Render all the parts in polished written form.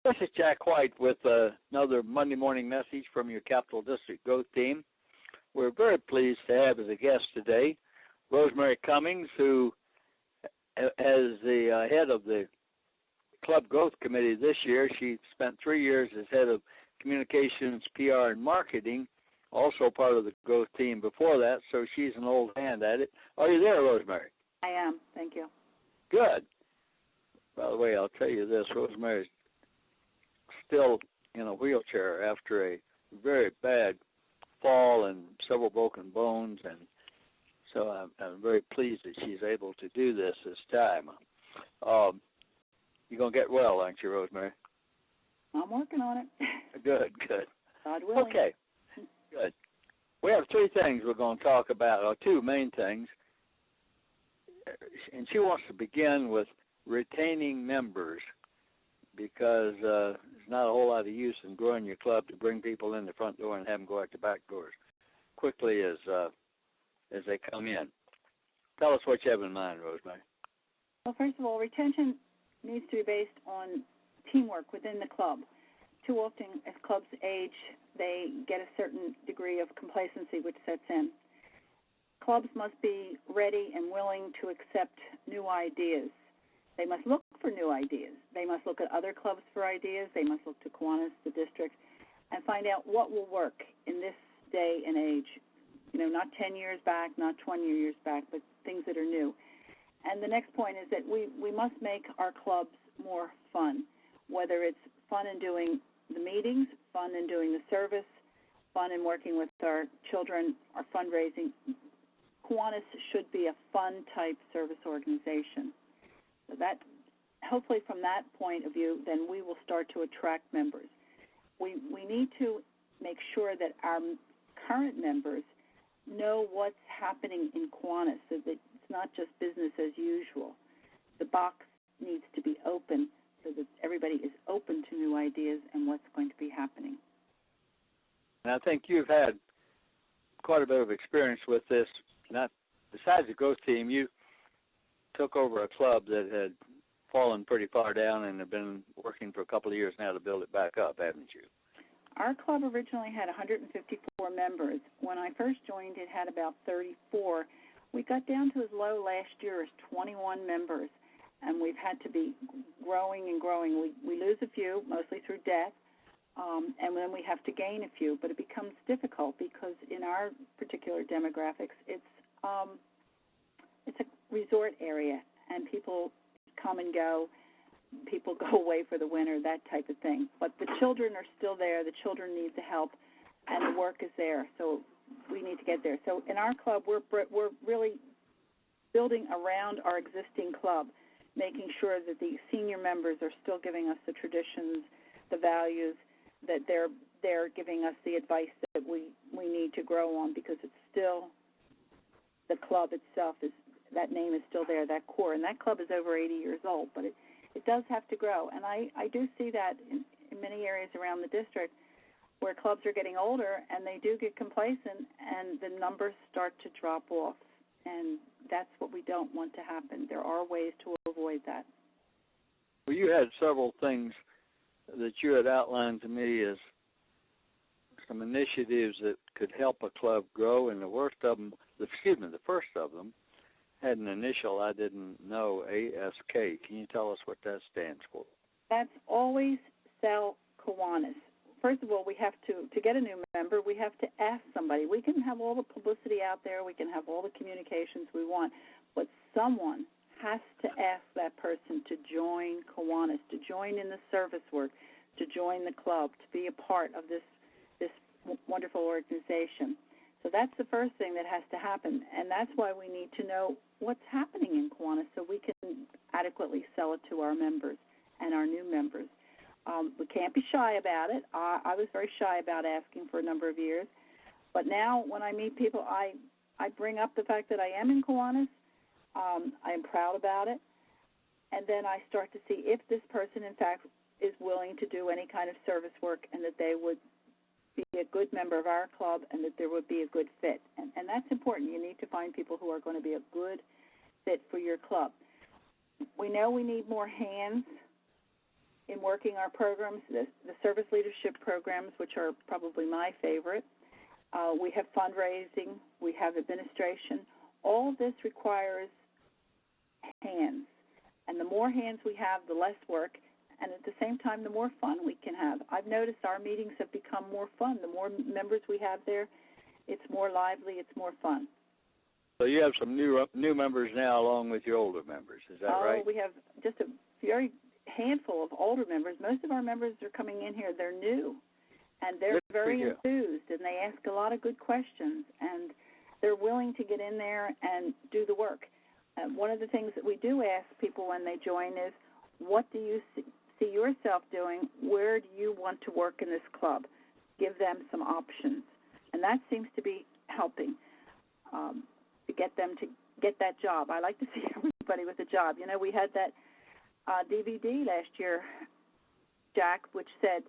This is Jack White with another Monday morning message from your Capital District Growth Team. We're very pleased to have as a guest today Rosemary Cummings, who, as the head of the Club Growth Committee this year, she spent 3 years as head of communications, PR, and marketing, also part of the growth team before that, so she's an old hand at it. Are you there, Rosemary? I am. Thank you. Good. By the way, I'll tell you this, Rosemary's still in a wheelchair after a very bad fall and several broken bones, and so I'm very pleased that she's able to do this time. You're going to get well, aren't you, Rosemary? I'm working on it. Good. God willing. Okay, good. We have three things we're going to talk about, or two main things, and she wants to begin with retaining members, because there's not a whole lot of use in growing your club to bring people in the front door and have them go out the back doors quickly as they come in. Tell us what you have in mind, Rosemary. Well, first of all, retention needs to be based on teamwork within the club. Too often, as clubs age, they get a certain degree of complacency which sets in. Clubs must be ready and willing to accept new ideas. They must look for new ideas. They must look at other clubs for ideas. They must look to Kiwanis, the district, and find out what will work in this day and age. You know, not 10 years back, not 20 years back, but things that are new. And the next point is that we must make our clubs more fun, whether it's fun in doing the meetings, fun in doing the service, fun in working with our children, our fundraising. Kiwanis should be a fun-type service organization. So that, hopefully from that point of view, then we will start to attract members. We need to make sure that our current members know what's happening in Kiwanis, so that it's not just business as usual. The box needs to be open so that everybody is open to new ideas and what's going to be happening. And I think you've had quite a bit of experience with this. Not besides the growth team, you took over a club that had fallen pretty far down and have been working for a couple of years now to build it back up, haven't you? Our club originally had 154 members. When I first joined, it had about 34. We got down to as low last year as 21 members, and we've had to be growing and growing. We lose a few, mostly through death, and then we have to gain a few, but it becomes difficult because in our particular demographics, it's a resort area, and people come and go. People go away for the winter, that type of thing. But the children are still there. The children need the help, and the work is there. So we need to get there. So in our club, we're really building around our existing club, making sure that the senior members are still giving us the traditions, the values, that they're giving us the advice that we need to grow on, because it's still the club itself is. That name is still there, that core. And that club is over 80 years old, but it does have to grow. And I do see that in many areas around the district where clubs are getting older and they do get complacent and the numbers start to drop off. And that's what we don't want to happen. There are ways to avoid that. Well, you had several things that you had outlined to me as some initiatives that could help a club grow, and the first of them had an initial I didn't know, ASK. Can you tell us what that stands for? That's Always Sell Kiwanis. First of all, we have to get a new member, we have to ask somebody. We can have all the publicity out there, we can have all the communications we want, but someone has to ask that person to join Kiwanis, to join in the service work, to join the club, to be a part of this wonderful organization. So that's the first thing that has to happen, and that's why we need to know what's happening in Kiwanis so we can adequately sell it to our members and our new members. We can't be shy about it. I was very shy about asking for a number of years, but now when I meet people, I bring up the fact that I am in Kiwanis. I am proud about it, and then I start to see if this person, in fact, is willing to do any kind of service work and that they would be a good member of our club and that there would be a good fit. And that's important. You need to find people who are going to be a good fit for your club. We know we need more hands in working our programs, the service leadership programs, which are probably my favorite. We have fundraising. We have administration. All of this requires hands. And the more hands we have, the less work. And at the same time, the more fun we can have. I've noticed our meetings have become more fun. The more members we have there, it's more lively, it's more fun. So you have some new members now along with your older members, is that right? Oh, we have just a very handful of older members. Most of our members are coming in here, they're new, and they're very enthused, and they ask a lot of good questions, and they're willing to get in there and do the work. One of the things that we do ask people when they join is, what do you see yourself doing? Where do you want to work in this club? Give them some options. And that seems to be helping to get them to get that job. I like to see everybody with a job. You know, we had that DVD last year, Jack, which said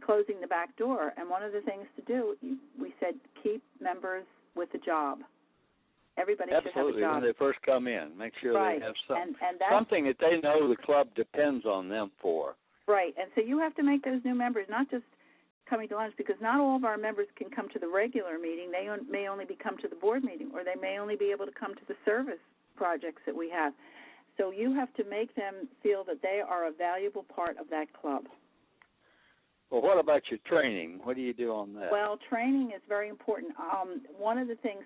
closing the back door. And one of the things to do, we said keep members with a job. Everybody should have a job. Absolutely, when they first come in. Make sure right. they have something that they know the club depends on them for. Right, and so you have to make those new members not just coming to lunch, because not all of our members can come to the regular meeting. They may only come to the board meeting, or they may only be able to come to the service projects that we have. So you have to make them feel that they are a valuable part of that club. Well, what about your training? What do you do on that? Well, training is very important. One of the things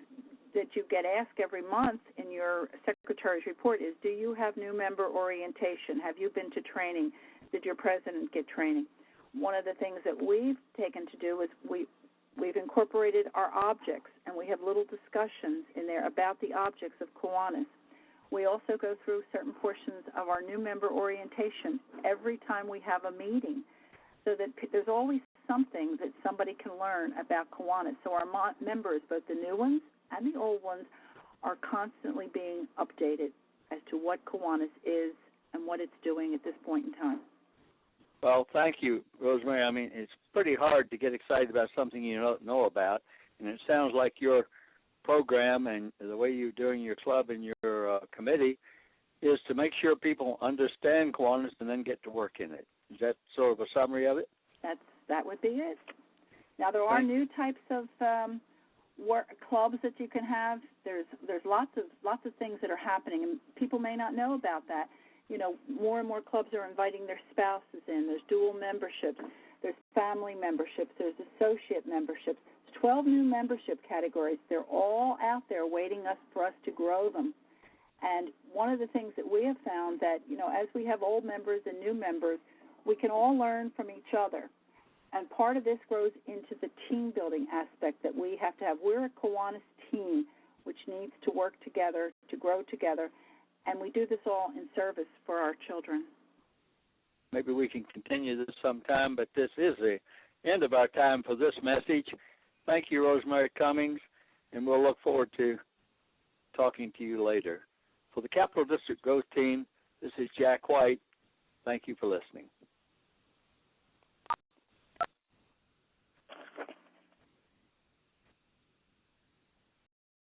that you get asked every month in your secretary's report is, do you have new member orientation? Have you been to training? Did your president get training? One of the things that we've taken to do is we've incorporated our objects, and we have little discussions in there about the objects of Kiwanis. We also go through certain portions of our new member orientation every time we have a meeting, so that there's always something that somebody can learn about Kiwanis. So our members, both the new ones and the old ones, are constantly being updated as to what Kiwanis is and what it's doing at this point in time. Well, thank you, Rosemary. I mean, it's pretty hard to get excited about something you don't know about, and it sounds like your program and the way you're doing your club and your committee is to make sure people understand Kiwanis and then get to work in it. Is that sort of a summary of it? That would be it. Now, there are new types of clubs that you can have. There's lots of things that are happening, and people may not know about that. You know, more and more clubs are inviting their spouses in. There's dual memberships. There's family memberships. There's associate memberships. There's 12 new membership categories. They're all out there waiting for us to grow them. And one of the things that we have found that, you know, as we have old members and new members, we can all learn from each other. And part of this grows into the team building aspect that we have to have. We're a Kiwanis team which needs to work together, to grow together, and we do this all in service for our children. Maybe we can continue this sometime, but this is the end of our time for this message. Thank you, Rosemary Cummings, and we'll look forward to talking to you later. For the Capital District Growth Team, this is Jack White. Thank you for listening.